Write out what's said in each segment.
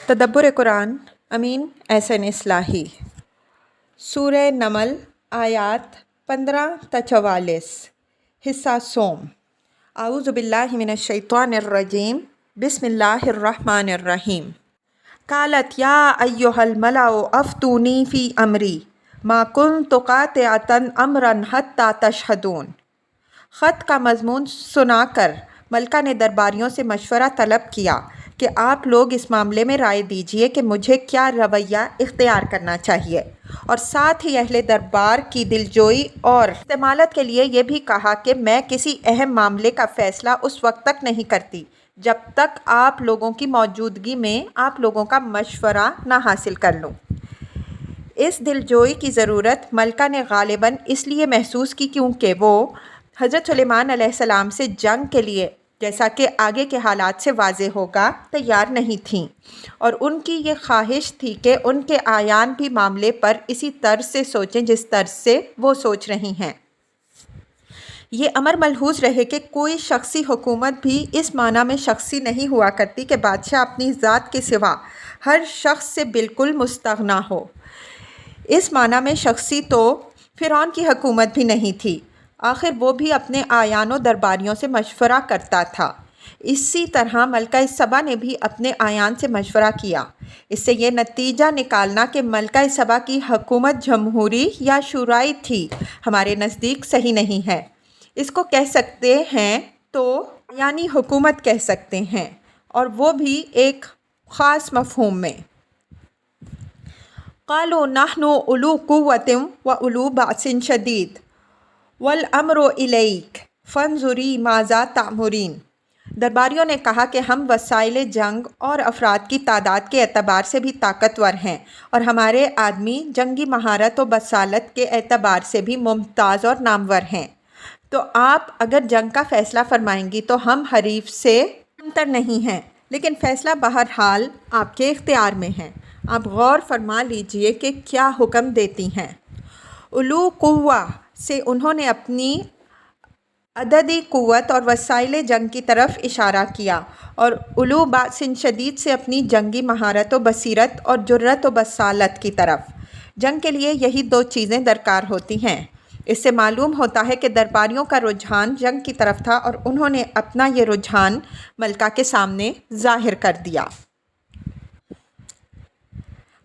تدبر قرآن امین احسن اصلاحی سورہ نمل آیات 15 تا 44 حصہ سوم اعوذ باللہ من الشیطان الرجیم بسم اللہ الرحمن الرحیم قالت یا ایہا الملأ افتونی فی امری ما کنت قاطعۃ امرا حتی تشہدون۔ خط کا مضمون سنا کر ملکہ نے درباریوں سے مشورہ طلب کیا کہ آپ لوگ اس معاملے میں رائے دیجئے کہ مجھے کیا رویہ اختیار کرنا چاہیے، اور ساتھ ہی اہل دربار کی دلجوئی اور استمالت کے لیے یہ بھی کہا کہ میں کسی اہم معاملے کا فیصلہ اس وقت تک نہیں کرتی جب تک آپ لوگوں کی موجودگی میں آپ لوگوں کا مشورہ نہ حاصل کر لوں۔ اس دلجوئی کی ضرورت ملکہ نے غالباً اس لیے محسوس کی کیونکہ وہ حضرت سلیمان علیہ السلام سے جنگ کے لیے، جیسا کہ آگے کے حالات سے واضح ہوگا، تیار نہیں تھیں، اور ان کی یہ خواہش تھی کہ ان کے اعیان بھی معاملے پر اسی طرز سے سوچیں جس طرز سے وہ سوچ رہی ہیں۔ یہ امر ملحوظ رہے کہ کوئی شخصی حکومت بھی اس معنی میں شخصی نہیں ہوا کرتی کہ بادشاہ اپنی ذات کے سوا ہر شخص سے بالکل مستغنی ہو۔ اس معنی میں شخصی تو فرعون کی حکومت بھی نہیں تھی، آخر وہ بھی اپنے اعیان و درباریوں سے مشورہ کرتا تھا۔ اسی طرح ملکہ سبا نے بھی اپنے اعیان سے مشورہ کیا۔ اس سے یہ نتیجہ نکالنا کہ ملکہ سبا کی حکومت جمہوری یا شورائی تھی ہمارے نزدیک صحیح نہیں ہے۔ اس کو کہہ سکتے ہیں تو یعنی حکومت کہہ سکتے ہیں، اور وہ بھی ایک خاص مفہوم میں۔ قالوا نحن اولو قوۃ واولو بأس شدید والامر الیک فانظری ماذا تأمرین۔ درباریوں نے کہا کہ ہم وسائل جنگ اور افراد کی تعداد کے اعتبار سے بھی طاقتور ہیں، اور ہمارے آدمی جنگی مہارت و بسالت کے اعتبار سے بھی ممتاز اور نامور ہیں، تو آپ اگر جنگ کا فیصلہ فرمائیں گی تو ہم حریف سے کمتر نہیں ہیں، لیکن فیصلہ بہرحال آپ کے اختیار میں ہے، آپ غور فرما لیجئے کہ کیا حکم دیتی ہیں۔ اولو قوہ سے انہوں نے اپنی عددی قوت اور وسائل جنگ کی طرف اشارہ کیا، اور اولو بأس شدید سے اپنی جنگی مہارت و بصیرت اور جرأت و بسالت کی طرف۔ جنگ کے لیے یہی دو چیزیں درکار ہوتی ہیں۔ اس سے معلوم ہوتا ہے کہ درباریوں کا رجحان جنگ کی طرف تھا، اور انہوں نے اپنا یہ رجحان ملکہ کے سامنے ظاہر کر دیا۔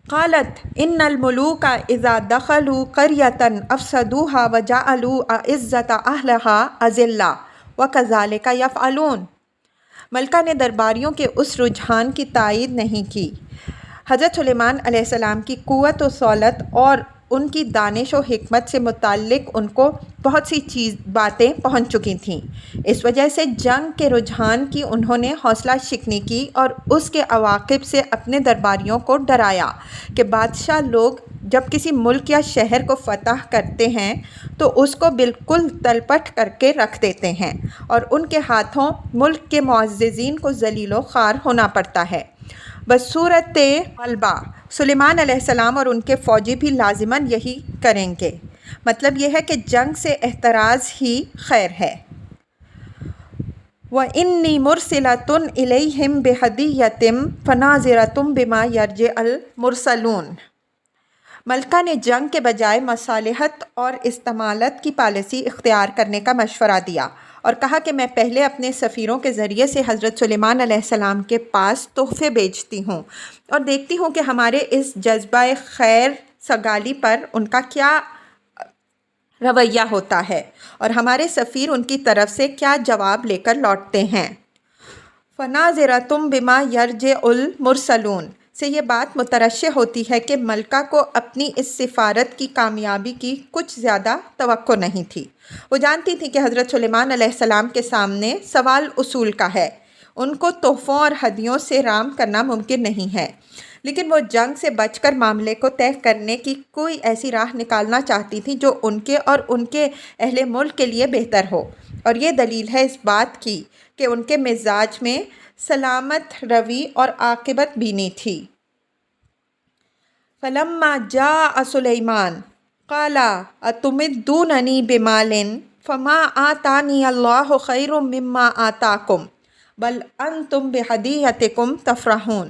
قالت ان الملوک اذا دخلوا قریۃ افسدوها وجعلوا اعزۃ اہلها اذلہ وکذالک یفعلون۔ ملکہ نے درباریوں کے اس رجحان کی تائید نہیں کی۔ حضرت سلیمان علیہ السلام کی قوت و صولت اور ان کی دانش و حکمت سے متعلق ان کو بہت سی باتیں پہنچ چکی تھیں، اس وجہ سے جنگ کے رجحان کی انہوں نے حوصلہ شکنی کی اور اس کے عواقب سے اپنے درباریوں کو ڈرایا کہ بادشاہ لوگ جب کسی ملک یا شہر کو فتح کرتے ہیں تو اس کو بالکل تلپٹ کر کے رکھ دیتے ہیں، اور ان کے ہاتھوں ملک کے معززین کو ذلیل و خوار ہونا پڑتا ہے۔ بصورت غلبہ سلیمان علیہ السلام اور ان کے فوجی بھی لازماً یہی کریں گے۔ مطلب یہ ہے کہ جنگ سے احتراز ہی خیر ہے۔ وَإِنِّي مُرْسِلَةٌ إِلَيْهِمْ بِهَدِيَّةٍ فَنَاظِرَةٌ بِمَا يَرْجِعُ الْمُرْسَلُونَ۔ ملکہ نے جنگ کے بجائے مصالحت اور استمالت کی پالیسی اختیار کرنے کا مشورہ دیا، اور کہا کہ میں پہلے اپنے سفیروں کے ذریعے سے حضرت سلیمان علیہ السلام کے پاس تحفے بھیجتی ہوں، اور دیکھتی ہوں کہ ہمارے اس جذبہ خیر سگالی پر ان کا کیا رویہ ہوتا ہے، اور ہمارے سفیر ان کی طرف سے کیا جواب لے کر لوٹتے ہیں۔ فَنَاظِرَةٌ بِمَا يَرْجِعُ الْمُرْسَلُونَ سے یہ بات مترشح ہوتی ہے کہ ملکہ کو اپنی اس سفارت کی کامیابی کی کچھ زیادہ توقع نہیں تھی۔ وہ جانتی تھی کہ حضرت سلیمان علیہ السلام کے سامنے سوال اصول کا ہے، ان کو تحفوں اور ہدیوں سے رام کرنا ممکن نہیں ہے، لیکن وہ جنگ سے بچ کر معاملے کو طے کرنے کی کوئی ایسی راہ نکالنا چاہتی تھی جو ان کے اور ان کے اہل ملک کے لیے بہتر ہو، اور یہ دلیل ہے اس بات کی کہ ان کے مزاج میں سلامت روی اور عاقبت بینی تھی۔ فَلَمَّا جَاءَ سُلَيْمَانُ قَالَ أَتُمِدُّونَنِي بِمَالٍ فَمَا آتَانِيَ اللَّهُ خَيْرٌ مِّمَّا آتَاكُمْ بَلْ أَنْتُمْ بِهَدِيَّتِكُمْ تَفْرَحُونَ۔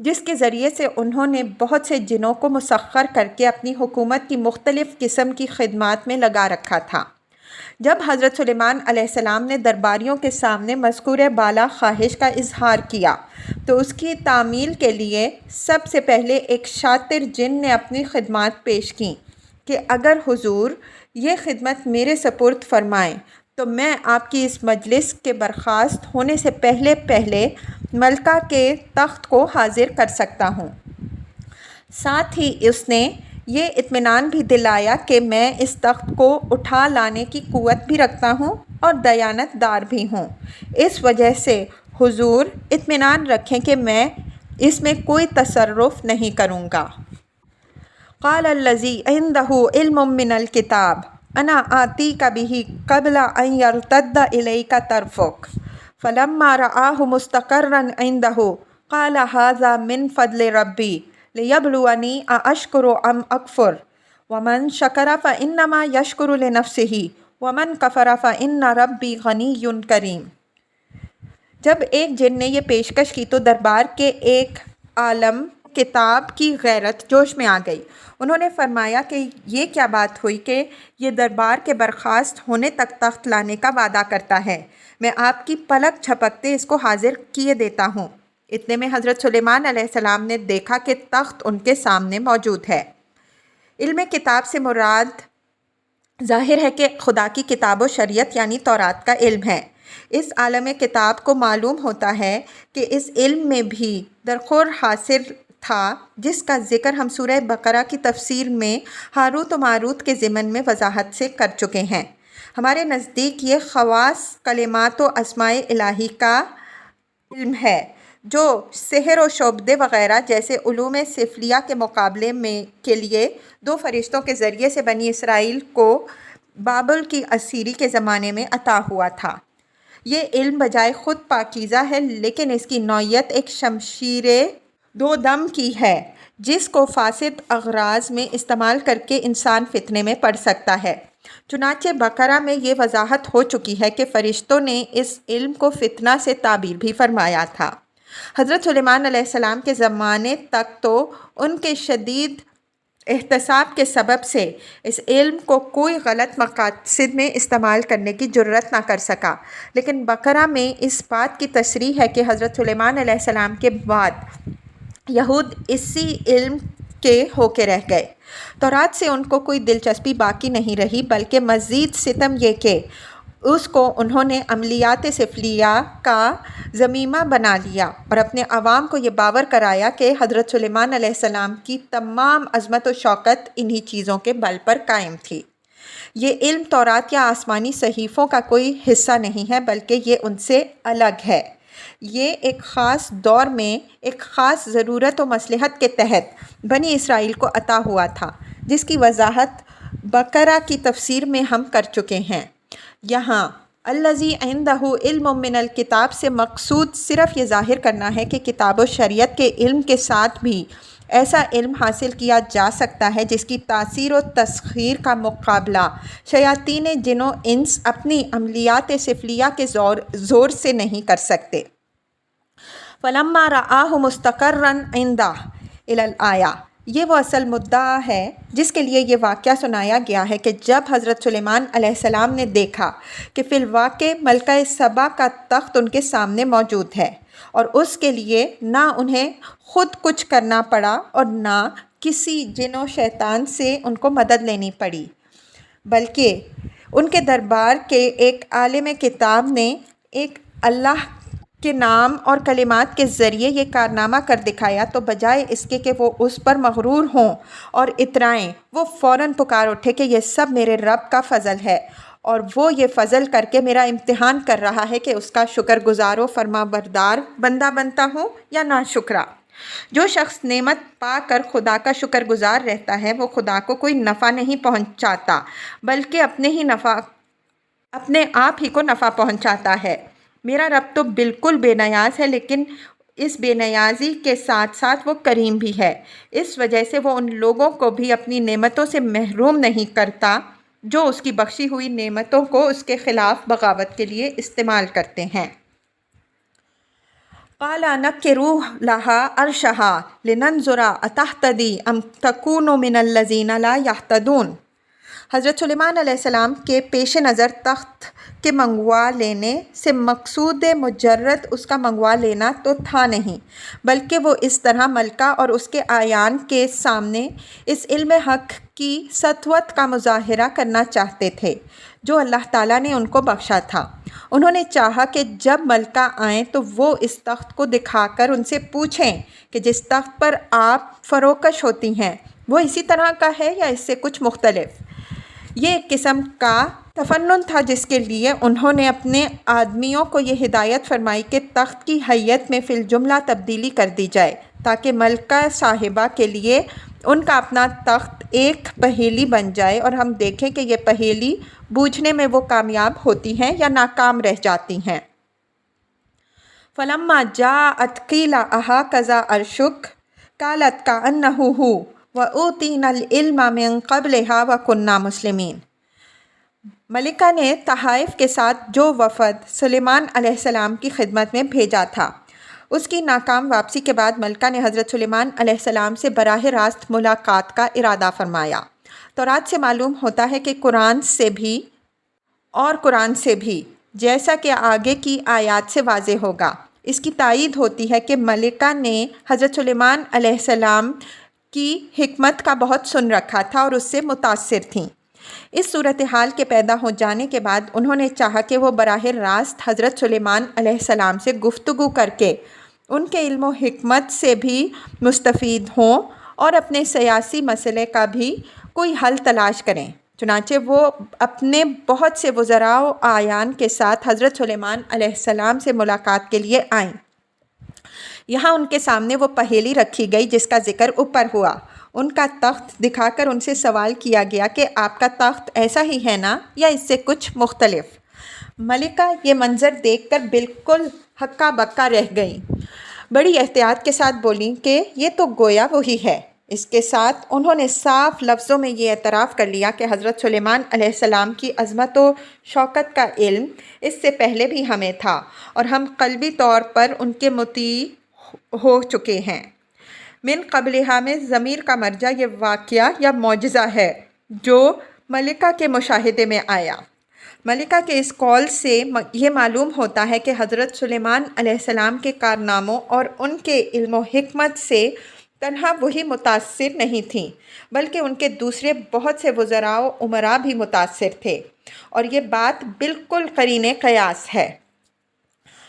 جس کے ذریعے سے انہوں نے بہت سے جنوں کو مسخر کر کے اپنی حکومت کی مختلف قسم کی خدمات میں لگا رکھا تھا۔ جب حضرت سلیمان علیہ السلام نے درباریوں کے سامنے مذکور بالا خواہش کا اظہار کیا تو اس کی تعمیل کے لیے سب سے پہلے ایک شاطر جن نے اپنی خدمات پیش کیں کہ اگر حضور یہ خدمت میرے سپرد فرمائیں تو میں آپ کی اس مجلس کے برخاست ہونے سے پہلے ملکہ کے تخت کو حاضر کر سکتا ہوں۔ ساتھ ہی اس نے یہ اطمینان بھی دلایا کہ میں اس تخت کو اٹھا لانے کی قوت بھی رکھتا ہوں اور دیانت دار بھی ہوں۔ اس وجہ سے حضور اطمینان رکھیں کہ میں اس میں کوئی تصرف نہیں کروں گا۔ قال الذی عندہ علم من الکتاب انا آتیک بہ قبل ان یرتد الیک طرفک فلما رآہ مستقرا عندہ قال ھذا من فضل ربی لیبلونی ااشکر ام اکفر ومن شکر فانما یشکر لنفسہ ومن کفر فان ربی غنی کریم۔ جب ایک جن نے یہ پیشکش کی تو دربار کے ایک عالم کتاب کی غیرت جوش میں آ گئی۔ انہوں نے فرمایا کہ یہ کیا بات ہوئی کہ یہ دربار کے برخاست ہونے تک تخت لانے کا وعدہ کرتا ہے۔ میں آپ کی پلک جھپکتے اس کو حاضر کیے دیتا ہوں۔ اتنے میں حضرت سلیمان علیہ السلام نے دیکھا کہ تخت ان کے سامنے موجود ہے۔ علم کتاب سے مراد ظاہر ہے کہ خدا کی کتاب و شریعت یعنی تورات کا علم ہے۔ اس عالم کتاب کو معلوم ہوتا ہے کہ اس علم میں بھی درخور حاصل تھا جس کا ذکر ہم سورہ بقرہ کی تفسیر میں ہاروت و ماروت کے ضمن میں وضاحت سے کر چکے ہیں۔ ہمارے نزدیک یہ خواص کلمات و اسماء الہی کا علم ہے جو سحر و شعبدے وغیرہ جیسے علوم سفلیہ کے مقابلے میں کے لیے 2 فرشتوں کے ذریعے سے بنی اسرائیل کو بابل کی اسیری کے زمانے میں عطا ہوا تھا۔ یہ علم بجائے خود پاکیزہ ہے لیکن اس کی نوعیت ایک شمشیر 2 دم کی ہے جس کو فاسد اغراض میں استعمال کر کے انسان فتنے میں پڑ سکتا ہے۔ چنانچہ بقرہ میں یہ وضاحت ہو چکی ہے کہ فرشتوں نے اس علم کو فتنہ سے تعبیر بھی فرمایا تھا۔ حضرت سلیمان علیہ السلام کے زمانے تک تو ان کے شدید احتساب کے سبب سے اس علم کو کوئی غلط مقاصد میں استعمال کرنے کی جرات نہ کر سکا، لیکن بقرہ میں اس بات کی تصریح ہے کہ حضرت سلیمان علیہ السلام کے بعد یہود اسی علم کے ہو کے رہ گئے۔ تورات سے ان کو کوئی دلچسپی باقی نہیں رہی بلکہ مزید ستم یہ کہ اس کو انہوں نے عملیات سفلیہ کا ضمیمہ بنا لیا اور اپنے عوام کو یہ باور کرایا کہ حضرت سلیمان علیہ السلام کی تمام عظمت و شوکت انہی چیزوں کے بل پر قائم تھی۔ یہ علم تورات یا آسمانی صحیفوں کا کوئی حصہ نہیں ہے بلکہ یہ ان سے الگ ہے۔ یہ ایک خاص دور میں ایک خاص ضرورت و مصلحت کے تحت بنی اسرائیل کو عطا ہوا تھا جس کی وضاحت بقرہ کی تفسیر میں ہم کر چکے ہیں۔ یہاں الذی عندہ علم من الکتاب سے مقصود صرف یہ ظاہر کرنا ہے کہ کتاب و شریعت کے علم کے ساتھ بھی ایسا علم حاصل کیا جا سکتا ہے جس کی تاثیر و تسخیر کا مقابلہ شیاطین جن و انس اپنی عملیات سفلیہ کے زور سے نہیں کر سکتے۔ فلما رآہ مستقرا عندہ الآیہ، یہ وہ اصل مدعا ہے جس کے لیے یہ واقعہ سنایا گیا ہے کہ جب حضرت سلیمان علیہ السلام نے دیکھا کہ فی الواقع ملکہ سبا کا تخت ان کے سامنے موجود ہے اور اس کے لیے نہ انہیں خود کچھ کرنا پڑا اور نہ کسی جن و شیطان سے ان کو مدد لینی پڑی، بلکہ ان کے دربار کے ایک عالم کتاب نے ایک اللہ کے نام اور کلمات کے ذریعے یہ کارنامہ کر دکھایا تو بجائے اس کے کہ وہ اس پر مغرور ہوں اور اترائیں، وہ فوراً پکار اٹھے کہ یہ سب میرے رب کا فضل ہے اور وہ یہ فضل کر کے میرا امتحان کر رہا ہے کہ اس کا شکر گزار و فرما بردار بندہ بنتا ہوں یا ناشکرا۔ جو شخص نعمت پا کر خدا کا شکر گزار رہتا ہے وہ خدا کو کوئی نفع نہیں پہنچاتا بلکہ اپنے آپ ہی کو نفع پہنچاتا ہے۔ میرا رب تو بالکل بے نیاز ہے لیکن اس بے نیازی کے ساتھ ساتھ وہ کریم بھی ہے، اس وجہ سے وہ ان لوگوں کو بھی اپنی نعمتوں سے محروم نہیں کرتا جو اس کی بخشی ہوئی نعمتوں کو اس کے خلاف بغاوت کے لیے استعمال کرتے ہیں۔ قال نكروا لها عرشها لننظر أتهتدي أم تكون من الذين لا يهتدون۔ حضرت سلیمان علیہ السلام کے پیش نظر تخت کے منگوا لینے سے مقصود مجرد اس کا منگوا لینا تو تھا نہیں، بلکہ وہ اس طرح ملکہ اور اس کے اعیان کے سامنے اس علم حق کی سطوت کا مظاہرہ کرنا چاہتے تھے جو اللہ تعالیٰ نے ان کو بخشا تھا۔ انہوں نے چاہا کہ جب ملکہ آئیں تو وہ اس تخت کو دکھا کر ان سے پوچھیں کہ جس تخت پر آپ فروکش ہوتی ہیں وہ اسی طرح کا ہے یا اس سے کچھ مختلف۔ یہ ایک قسم کا تفنن تھا جس کے لیے انہوں نے اپنے آدمیوں کو یہ ہدایت فرمائی کہ تخت کی حیت میں فی الجملہ تبدیلی کر دی جائے تاکہ ملکہ صاحبہ کے لیے ان کا اپنا تخت ایک پہیلی بن جائے اور ہم دیکھیں کہ یہ پہیلی بوجھنے میں وہ کامیاب ہوتی ہیں یا ناکام رہ جاتی ہیں۔ فلما جاءت قیل اہکذا عرشک قالت کأنہ ہو وأوتینا العلم من قبلہا وکنا مسلمین۔ ملکہ نے تحائف کے ساتھ جو وفد سلیمان علیہ السلام کی خدمت میں بھیجا تھا، اس کی ناکام واپسی کے بعد ملکہ نے حضرت سلیمان علیہ السلام سے براہ راست ملاقات کا ارادہ فرمایا۔ تورات سے معلوم ہوتا ہے کہ قرآن سے بھی جیسا کہ آگے کی آیات سے واضح ہوگا، اس کی تائید ہوتی ہے کہ ملکہ نے حضرت سلیمان علیہ السلام کی حکمت کا بہت سن رکھا تھا اور اس سے متاثر تھیں۔ اس صورتحال کے پیدا ہو جانے کے بعد انہوں نے چاہا کہ وہ براہ راست حضرت سلیمان علیہ السلام سے گفتگو کر کے ان کے علم و حکمت سے بھی مستفید ہوں اور اپنے سیاسی مسئلے کا بھی کوئی حل تلاش کریں۔ چنانچہ وہ اپنے بہت سے وزراء و اعیان کے ساتھ حضرت سلیمان علیہ السلام سے ملاقات کے لیے آئیں۔ یہاں ان کے سامنے وہ پہیلی رکھی گئی جس کا ذکر اوپر ہوا۔ ان کا تخت دکھا کر ان سے سوال کیا گیا کہ آپ کا تخت ایسا ہی ہے نا یا اس سے کچھ مختلف؟ ملکہ یہ منظر دیکھ کر بالکل ہکا بکا رہ گئیں، بڑی احتیاط کے ساتھ بولیں کہ یہ تو گویا وہی ہے۔ اس کے ساتھ انہوں نے صاف لفظوں میں یہ اعتراف کر لیا کہ حضرت سلیمان علیہ السلام کی عظمت و شوکت کا علم اس سے پہلے بھی ہمیں تھا اور ہم قلبی طور پر ان کے مطیع ہو چکے ہیں۔ من قبلہا میں ضمیر کا مرجع یہ واقعہ یا معجزہ ہے جو ملکہ کے مشاہدے میں آیا۔ ملکہ کے اس قول سے یہ معلوم ہوتا ہے کہ حضرت سلیمان علیہ السلام کے کارناموں اور ان کے علم و حکمت سے تنہا وہی متاثر نہیں تھیں بلکہ ان کے دوسرے بہت سے وزراء و امراء بھی متاثر تھے، اور یہ بات بالکل قرین قیاس ہے۔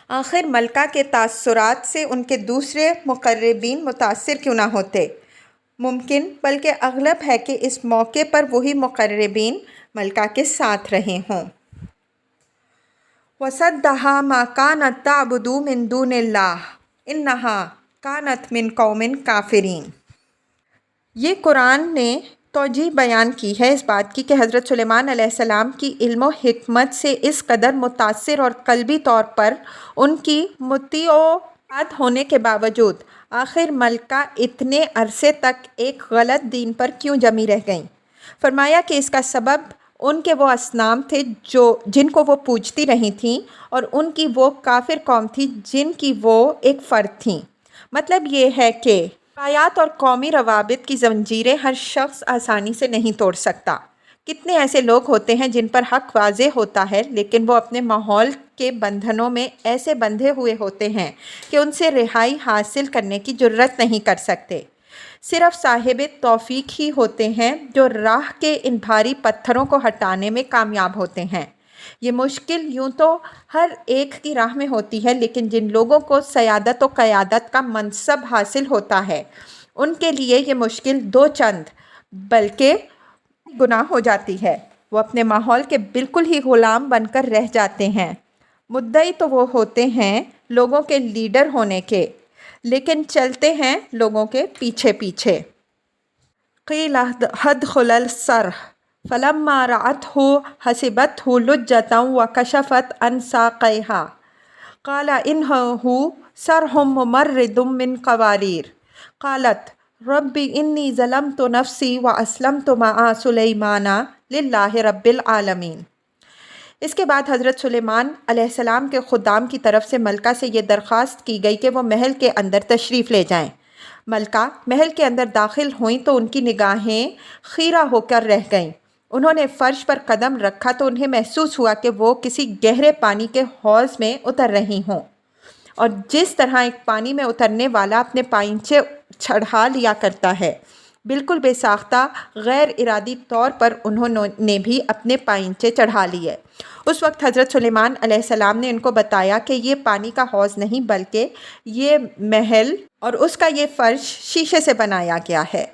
آخر ملکہ کے تاثرات سے ان کے دوسرے مقربین متاثر کیوں نہ ہوتے؟ ممکن بلکہ اغلب ہے کہ اس موقع پر وہی مقربین ملکہ کے ساتھ رہے ہوں۔ وَصَدَّهَا مَا كَانَتْ تَعْبُدُ مِن دُونِ اللَّهِ إِنَّهَا كَانَتْ مِن قَوْمٍ كَافِرِينَ۔ یہ قرآن نے توجیہ بیان کی ہے اس بات کی کہ حضرت سلیمان علیہ السلام کی علم و حکمت سے اس قدر متاثر اور قلبی طور پر ان کی مطیع و اطاعت ہونے کے باوجود آخر ملکہ اتنے عرصے تک ایک غلط دین پر کیوں جمی رہ گئیں؟ فرمایا کہ اس کا سبب ان کے وہ اصنام تھے جن کو وہ پوجتی رہی تھیں، اور ان کی وہ کافر قوم تھی جن کی وہ ایک فرد تھیں۔ مطلب یہ ہے کہ روایات اور قومی روابط کی زنجیریں ہر شخص آسانی سے نہیں توڑ سکتا۔ کتنے ایسے لوگ ہوتے ہیں جن پر حق واضح ہوتا ہے لیکن وہ اپنے ماحول کے بندھنوں میں ایسے بندھے ہوئے ہوتے ہیں کہ ان سے رہائی حاصل کرنے کی جرت نہیں کر سکتے۔ صرف صاحب توفیق ہی ہوتے ہیں جو راہ کے ان بھاری پتھروں کو ہٹانے میں کامیاب ہوتے ہیں۔ یہ مشکل یوں تو ہر ایک کی راہ میں ہوتی ہے، لیکن جن لوگوں کو سیادت و قیادت کا منصب حاصل ہوتا ہے ان کے لیے یہ مشکل دو چند بلکہ گنا ہو جاتی ہے۔ وہ اپنے ماحول کے بالکل ہی غلام بن کر رہ جاتے ہیں۔ مدعی تو وہ ہوتے ہیں لوگوں کے لیڈر ہونے کے، لیکن چلتے ہیں لوگوں کے پیچھے پیچھے۔ قیل ادخل الصرح فلما رأته حسبته لجة وكشفت عن ساقيها قال إنه صرح ممرد من قوارير قالت رب إني ظلمت نفسي وأسلمت مع سليمان لله رب العالمين۔ اس کے بعد حضرت سلیمان علیہ السلام کے خدام کی طرف سے ملکہ سے یہ درخواست کی گئی کہ وہ محل کے اندر تشریف لے جائیں۔ ملکہ محل کے اندر داخل ہوئیں تو ان کی نگاہیں خیرہ ہو کر رہ گئیں۔ انہوں نے فرش پر قدم رکھا تو انہیں محسوس ہوا کہ وہ کسی گہرے پانی کے حوض میں اتر رہی ہوں، اور جس طرح ایک پانی میں اترنے والا اپنے پائنچے چڑھا لیا کرتا ہے، بالکل بے ساختہ غیر ارادی طور پر انہوں نے بھی اپنے پائنچے چڑھا لیے۔ اس وقت حضرت سلیمان علیہ السلام نے ان کو بتایا کہ یہ پانی کا حوض نہیں بلکہ یہ محل اور اس کا یہ فرش شیشے سے بنایا گیا ہے۔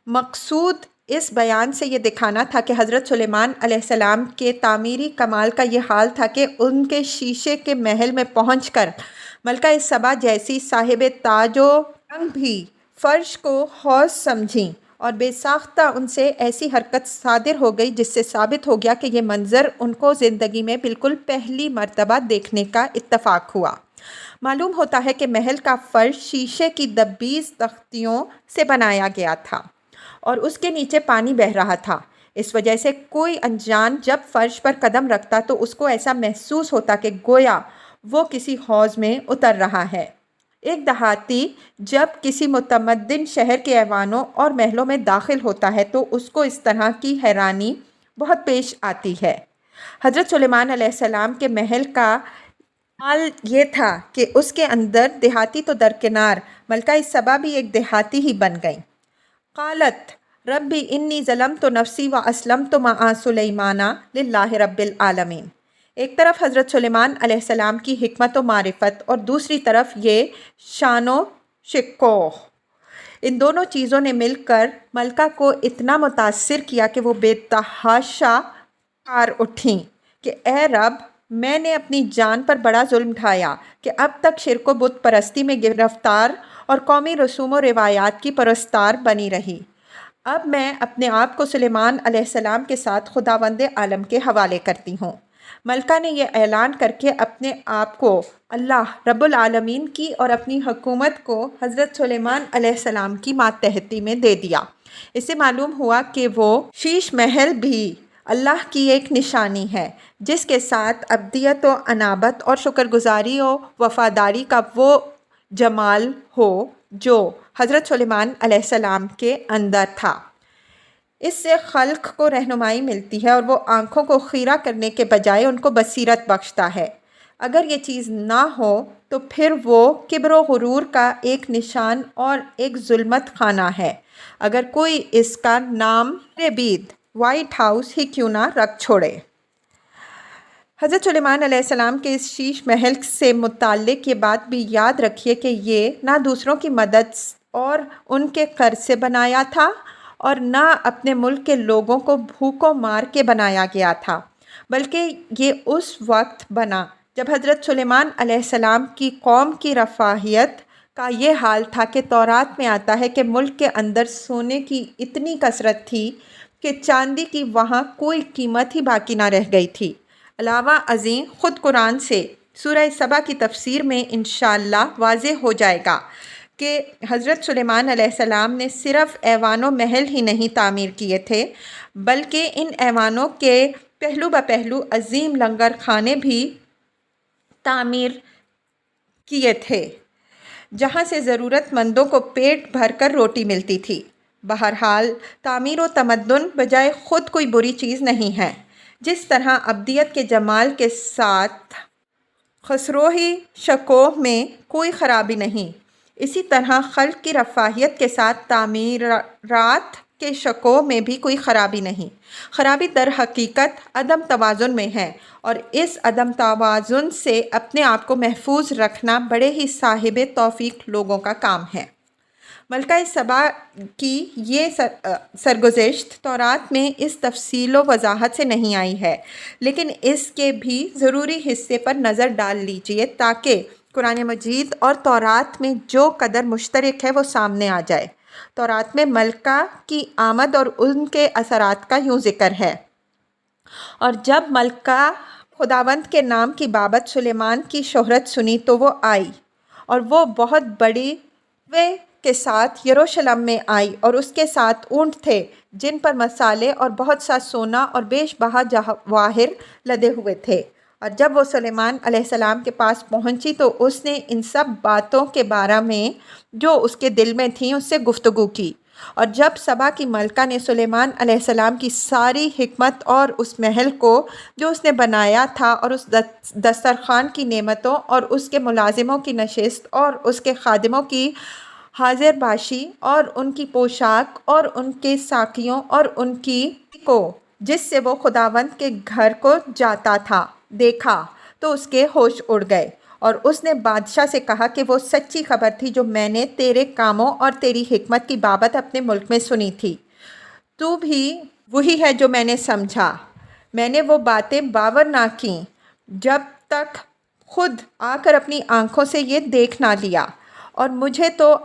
مقصود اس بیان سے یہ دکھانا تھا کہ حضرت سلیمان علیہ السلام کے تعمیری کمال کا یہ حال تھا کہ ان کے شیشے کے محل میں پہنچ کر ملکہ سبا جیسی صاحب تاج و رنگ بھی فرش کو حوض سمجھیں، اور بے ساختہ ان سے ایسی حرکت صادر ہو گئی جس سے ثابت ہو گیا کہ یہ منظر ان کو زندگی میں بالکل پہلی مرتبہ دیکھنے کا اتفاق ہوا۔ معلوم ہوتا ہے کہ محل کا فرش شیشے کی دبیز تختیوں سے بنایا گیا تھا اور اس کے نیچے پانی بہہ رہا تھا۔ اس وجہ سے کوئی انجان جب فرش پر قدم رکھتا تو اس کو ایسا محسوس ہوتا کہ گویا وہ کسی حوض میں اتر رہا ہے۔ ایک دیہاتی جب کسی متمدن شہر کے ایوانوں اور محلوں میں داخل ہوتا ہے تو اس کو اس طرح کی حیرانی بہت پیش آتی ہے۔ حضرت سلیمان علیہ السلام کے محل کا حال یہ تھا کہ اس کے اندر دیہاتی تو درکنار، ملکہ سبا بھی ایک دیہاتی ہی بن گئیں۔ قالت ربی انی ظلمت نفسی و اسلمت مع سلیمان للہ رب العالمین۔ ایک طرف حضرت سلیمان علیہ السلام کی حکمت و معرفت اور دوسری طرف یہ شان و شکوہ، ان دونوں چیزوں نے مل کر ملکہ کو اتنا متاثر کیا کہ وہ بے تحاشا پکار اٹھیں کہ اے رب، میں نے اپنی جان پر بڑا ظلم ڈھایا کہ اب تک شرک و بت پرستی میں گرفتار اور قومی رسوم و روایات کی پرستار بنی رہی۔ اب میں اپنے آپ کو سلیمان علیہ السلام کے ساتھ خداوند عالم کے حوالے کرتی ہوں۔ ملکہ نے یہ اعلان کر کے اپنے آپ کو اللہ رب العالمین کی اور اپنی حکومت کو حضرت سلیمان علیہ السلام کی ماتحتی میں دے دیا۔ اس سے معلوم ہوا کہ وہ شیش محل بھی اللہ کی ایک نشانی ہے جس کے ساتھ ابدیت و انابت اور شکر گزاری و وفاداری کا وہ جمال ہو جو حضرت سلیمان علیہ السلام کے اندر تھا۔ اس سے خلق کو رہنمائی ملتی ہے اور وہ آنکھوں کو خیرہ کرنے کے بجائے ان کو بصیرت بخشتا ہے۔ اگر یہ چیز نہ ہو تو پھر وہ کبر و غرور کا ایک نشان اور ایک ظلمت خانہ ہے، اگر کوئی اس کا نام بید وائٹ ہاؤس ہی کیوں نہ رکھ چھوڑے۔ حضرت سلیمان علیہ السلام کے اس شیش محل سے متعلق یہ بات بھی یاد رکھیے کہ یہ نہ دوسروں کی مدد اور ان کے قرض سے بنایا تھا اور نہ اپنے ملک کے لوگوں کو بھوکوں مار کے بنایا گیا تھا، بلکہ یہ اس وقت بنا جب حضرت سلیمان علیہ السلام کی قوم کی رفاہیت کا یہ حال تھا کہ تورات میں آتا ہے کہ ملک کے اندر سونے کی اتنی کثرت تھی کہ چاندی کی وہاں کوئی قیمت ہی باقی نہ رہ گئی تھی۔ علاوہ ازیں خود قرآن سے سورہ سبا کی تفسیر میں انشاءاللہ واضح ہو جائے گا کہ حضرت سلیمان علیہ السلام نے صرف ایوان و محل ہی نہیں تعمیر کیے تھے بلکہ ان ایوانوں کے پہلو بپہلو عظیم لنگر خانے بھی تعمیر کیے تھے جہاں سے ضرورت مندوں کو پیٹ بھر کر روٹی ملتی تھی۔ بہرحال تعمیر و تمدن بجائے خود کوئی بری چیز نہیں ہے۔ جس طرح ابدیت کے جمال کے ساتھ خسروہی شکوہ میں کوئی خرابی نہیں، اسی طرح خلق کی رفاہیت کے ساتھ تعمیرات کے شکوہ میں بھی کوئی خرابی نہیں۔ خرابی در حقیقت عدم توازن میں ہے، اور اس عدم توازن سے اپنے آپ کو محفوظ رکھنا بڑے ہی صاحب توفیق لوگوں کا کام ہے۔ ملکہ سبا کی یہ سرگزشت تورات میں اس تفصیل و وضاحت سے نہیں آئی ہے، لیکن اس کے بھی ضروری حصے پر نظر ڈال لیجئے تاکہ قرآن مجید اور تورات میں جو قدر مشترک ہے وہ سامنے آ جائے۔ تورات میں ملکہ کی آمد اور ان کے اثرات کا یوں ذکر ہے: اور جب ملکہ خداوند کے نام کی بابت سلیمان کی شہرت سنی تو وہ آئی، اور وہ بہت بڑی کے ساتھ یروشلم میں آئی اور اس کے ساتھ اونٹ تھے جن پر مسالے اور بہت سا سونا اور بیش بہا جواہر لدے ہوئے تھے۔ اور جب وہ سلیمان علیہ السلام کے پاس پہنچی تو اس نے ان سب باتوں کے بارے میں جو اس کے دل میں تھیں اس سے گفتگو کی۔ اور جب سبا کی ملکہ نے سلیمان علیہ السلام کی ساری حکمت اور اس محل کو جو اس نے بنایا تھا اور اس دسترخوان کی نعمتوں اور اس کے ملازموں کی نشست اور اس کے خادموں کی حاضر باشی اور ان کی پوشاک اور ان کے ساقیوں اور ان کی کو جس سے وہ خداوند کے گھر کو جاتا تھا دیکھا تو اس کے ہوش اڑ گئے۔ اور اس نے بادشاہ سے کہا کہ وہ سچی خبر تھی جو میں نے تیرے کاموں اور تیری حکمت کی بابت اپنے ملک میں سنی تھی۔ تو بھی وہی ہے جو میں نے سمجھا۔ میں نے وہ باتیں باور نہ کیں جب تک خود آ کر اپنی آنکھوں سے یہ دیکھ نہ لیا، اور مجھے تو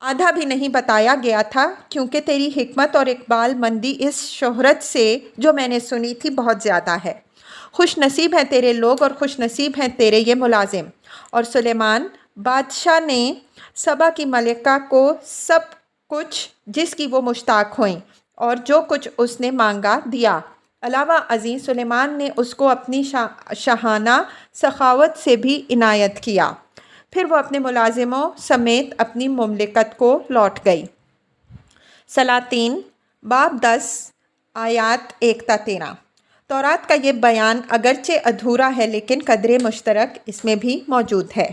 آدھا بھی نہیں بتایا گیا تھا، کیونکہ تیری حکمت اور اقبال مندی اس شہرت سے جو میں نے سنی تھی بہت زیادہ ہے۔ خوش نصیب ہیں تیرے لوگ اور خوش نصیب ہیں تیرے یہ ملازم۔ اور سلیمان بادشاہ نے سبا کی ملکہ کو سب کچھ جس کی وہ مشتاق ہوئیں اور جو کچھ اس نے مانگا دیا۔ علاوہ ازیں سلیمان نے اس کو اپنی شاہانہ سخاوت سے بھی عنایت کیا۔ پھر وہ اپنے ملازموں سمیت اپنی مملکت کو لوٹ گئی۔ سلاطین باب 10 آیات 1 تا 13۔ تورات کا یہ بیان اگرچہ ادھورا ہے لیکن قدرے مشترک اس میں بھی موجود ہے۔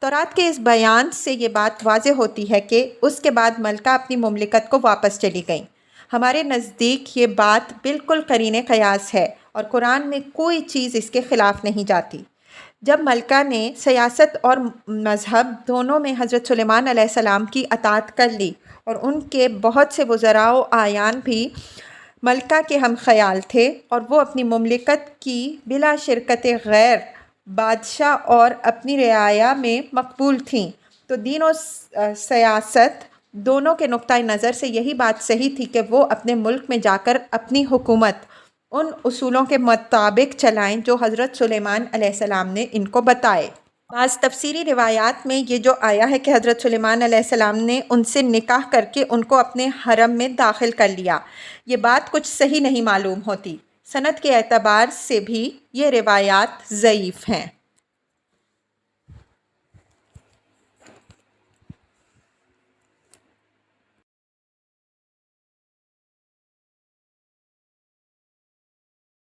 تورات کے اس بیان سے یہ بات واضح ہوتی ہے کہ اس کے بعد ملکہ اپنی مملکت کو واپس چلی گئیں۔ ہمارے نزدیک یہ بات بالکل قرین قیاس ہے اور قرآن میں کوئی چیز اس کے خلاف نہیں جاتی۔ جب ملکہ نے سیاست اور مذہب دونوں میں حضرت سلیمان علیہ السلام کی اطاعت کر لی اور ان کے بہت سے وزراء و اعیان بھی ملکہ کے ہم خیال تھے اور وہ اپنی مملکت کی بلا شرکت غیر بادشاہ اور اپنی رعایا میں مقبول تھیں، تو دین و سیاست دونوں کے نقطۂ نظر سے یہی بات صحیح تھی کہ وہ اپنے ملک میں جا کر اپنی حکومت ان اصولوں کے مطابق چلائیں جو حضرت سلیمان علیہ السلام نے ان کو بتائے۔ بعض تفسیری روایات میں یہ جو آیا ہے کہ حضرت سلیمان علیہ السلام نے ان سے نکاح کر کے ان کو اپنے حرم میں داخل کر لیا، یہ بات کچھ صحیح نہیں معلوم ہوتی۔ سند کے اعتبار سے بھی یہ روایات ضعیف ہیں۔